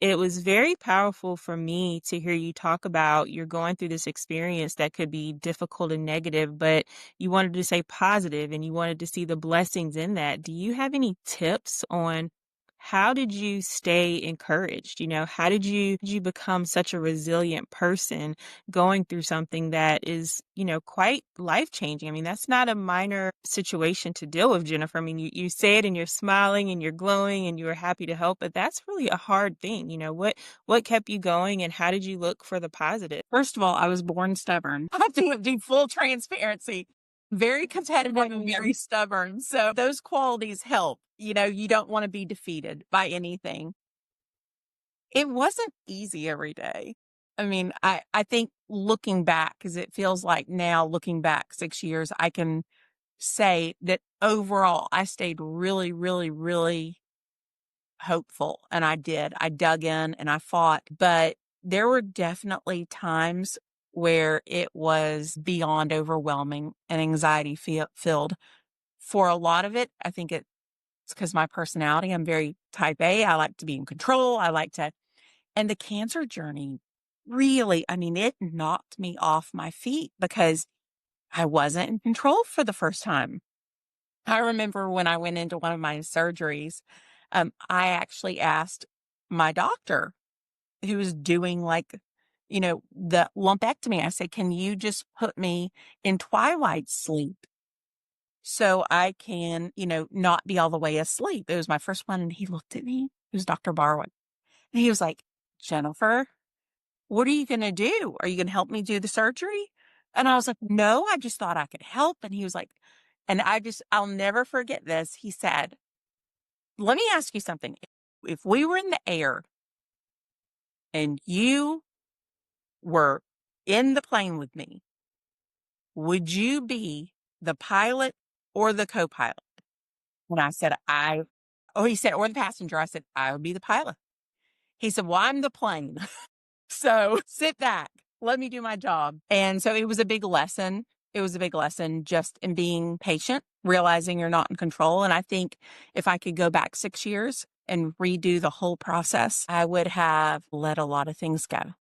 It was very powerful for me to hear you talk about you're going through this experience that could be difficult and negative, but you wanted to say positive and you wanted to see the blessings in that. Do you have any tips on how did you stay encouraged? How did you become such a resilient person going through something that is, quite life-changing? I mean, that's not a minor situation to deal with, Jennifer. I mean, you say it and you're smiling and you're glowing and you're happy to help, but that's really a hard thing. What kept you going and how did you look for the positive? First of all, I was born stubborn. I have to do full transparency. Very competitive and very stubborn. So those qualities help. You don't want to be defeated by anything. It wasn't easy every day. I mean, I think looking back, because it feels like now looking back 6 years, I can say that overall I stayed really, really, really hopeful. And I did. I dug in and I fought. But there were definitely times where it was beyond overwhelming and anxiety filled. For a lot of it, I think it's because my personality, I'm very type A. I like to be in control. And the cancer journey really, I mean, it knocked me off my feet because I wasn't in control for the first time. I remember when I went into one of my surgeries, I actually asked my doctor who was doing the lumpectomy. I said, can you just put me in twilight sleep so I can, not be all the way asleep? It was my first one. And he looked at me. It was Dr. Barwin. And he was like, Jennifer, what are you going to do? Are you going to help me do the surgery? And I was like, no, I just thought I could help. And he was like, I'll never forget this. He said, let me ask you something. If we were in the air and you were in the plane with me, would you be the pilot or the co-pilot? And I said, he said, or the passenger. I said, I would be the pilot. He said, well, I'm the plane. So sit back, let me do my job. And so it was a big lesson. It was a big lesson just in being patient, realizing you're not in control. And I think if I could go back 6 years and redo the whole process, I would have let a lot of things go.